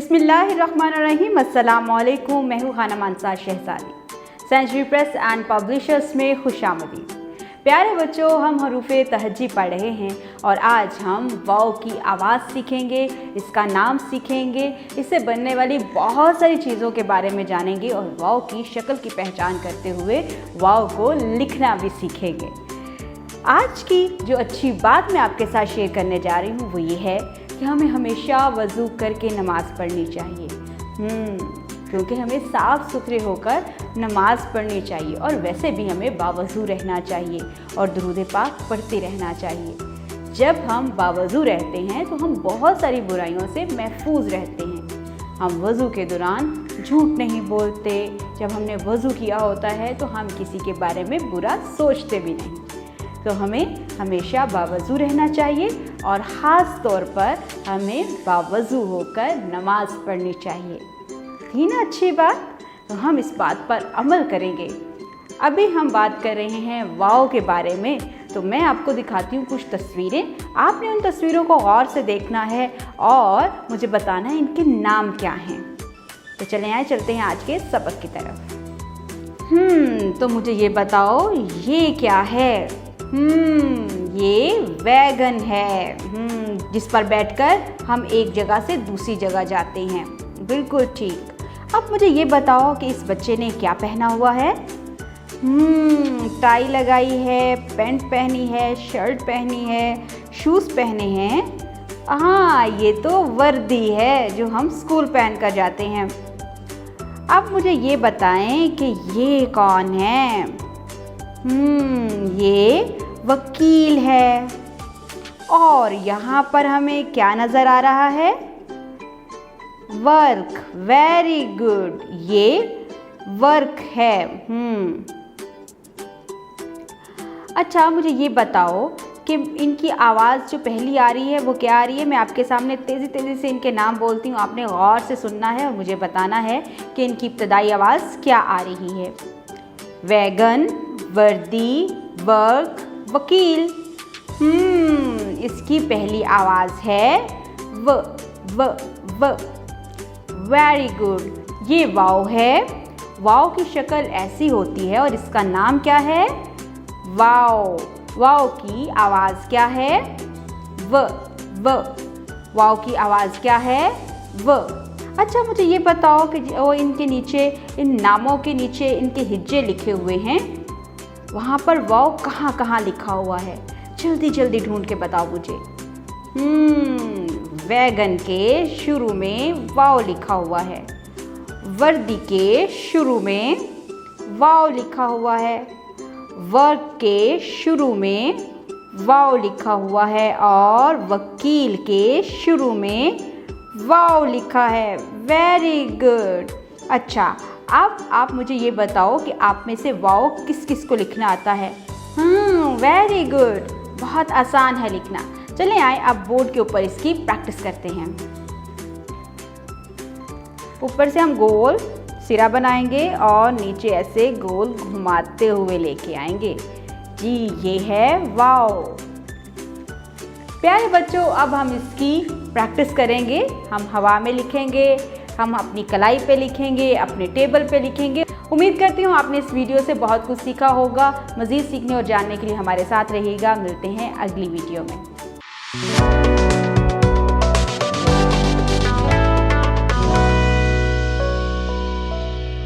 बिस्मिल्लाहिर्रहमानिर्रहीम। अस्सलामुअलैकुम। मैं हूँ खानम अंसार शहजादी। सेंचुरी प्रेस एंड पब्लिशर्स में खुशामदीद। प्यारे बच्चों, हम हरूफ़े तहज्जी पढ़ रहे हैं और आज हम वाव की आवाज़ सीखेंगे, इसका नाम सीखेंगे, इससे बनने वाली बहुत सारी चीज़ों के बारे में जानेंगे और वाव की शक्ल की पहचान करते हुए वाव को लिखना भी सीखेंगे। आज की जो अच्छी बात मैं आपके साथ शेयर करने जा रही हूँ वो ये है कि हमें हमेशा वज़ू करके नमाज़ पढ़नी चाहिए। क्योंकि हमें साफ़ सुथरे होकर नमाज़ पढ़नी चाहिए और वैसे भी हमें बावज़ू रहना चाहिए और दुरूद पाक पढ़ते रहना चाहिए। जब हम बावज़ू रहते हैं तो हम बहुत सारी बुराइयों से महफूज रहते हैं। हम वज़ू के दौरान झूठ नहीं बोलते। जब हमने वज़ू किया होता है तो हम किसी के बारे में बुरा सोचते भी नहीं। तो हमें हमेशा बावज़ू रहना चाहिए और ख़ास तौर पर हमें बावज़ू होकर नमाज़ पढ़नी चाहिए। थी ना अच्छी बात? तो हम इस बात पर अमल करेंगे। अभी हम बात कर रहे हैं वाव के बारे में, तो मैं आपको दिखाती हूँ कुछ तस्वीरें। आपने उन तस्वीरों को गौर से देखना है और मुझे बताना है इनके नाम क्या हैं। तो चलें आए चलते हैं आज के सबक की तरफ। तो मुझे ये बताओ ये क्या है? ये वैगन है, जिस पर बैठकर हम एक जगह से दूसरी जगह जाते हैं। बिल्कुल ठीक। अब मुझे ये बताओ कि इस बच्चे ने क्या पहना हुआ है? टाई लगाई है, पैंट पहनी है, शर्ट पहनी है, शूज़ पहने हैं। हाँ, ये तो वर्दी है जो हम स्कूल पहन कर जाते हैं। अब मुझे ये बताएं कि ये कौन है? ये वकील है। और यहाँ पर हमें क्या नज़र आ रहा है? वर्क। वेरी गुड, ये वर्क है। अच्छा, मुझे ये बताओ कि इनकी आवाज़ जो पहली आ रही है वो क्या आ रही है? मैं आपके सामने तेज़ी तेज़ी से इनके नाम बोलती हूँ, आपने गौर से सुनना है और मुझे बताना है कि इनकी इब्तदाई आवाज़ क्या आ रही है। वैगन, वर्दी, वर्क, वकील। इसकी पहली आवाज़ है व। वेरी गुड, ये वाव है। वाव की शक्ल ऐसी होती है और इसका नाम क्या है? वाव। वाव की आवाज़ क्या है? व। वाव की आवाज़ क्या है? व। अच्छा, मुझे ये बताओ कि वो इनके नीचे, इन नामों के नीचे इनके हिज्जे लिखे हुए हैं, वहाँ पर वाव कहाँ कहाँ लिखा हुआ है? जल्दी जल्दी ढूंढ के बताओ मुझे। वैगन के शुरू में वाव लिखा हुआ है, वर्दी के शुरू में वाव लिखा हुआ है, वर्क के शुरू में वाव लिखा हुआ है और वकील के शुरू में वाव लिखा है। Very good. अच्छा, अब आप मुझे ये बताओ कि आप में से वाव किस किस को लिखना आता है? वेरी गुड, बहुत आसान है लिखना। चलें आए अब बोर्ड के ऊपर इसकी प्रैक्टिस करते हैं। ऊपर से हम गोल सिरा बनाएंगे और नीचे ऐसे गोल घुमाते हुए लेके आएंगे। जी, ये है वाव। प्यारे बच्चों, अब हम इसकी प्रैक्टिस करेंगे। हम हवा में लिखेंगे, हम अपनी कलाई पे लिखेंगे, अपने टेबल पे लिखेंगे। उम्मीद करती हूँ आपने इस वीडियो से बहुत कुछ सीखा होगा। मज़ीद सीखने और जानने के लिए हमारे साथ रहिएगा। मिलते हैं अगली वीडियो में।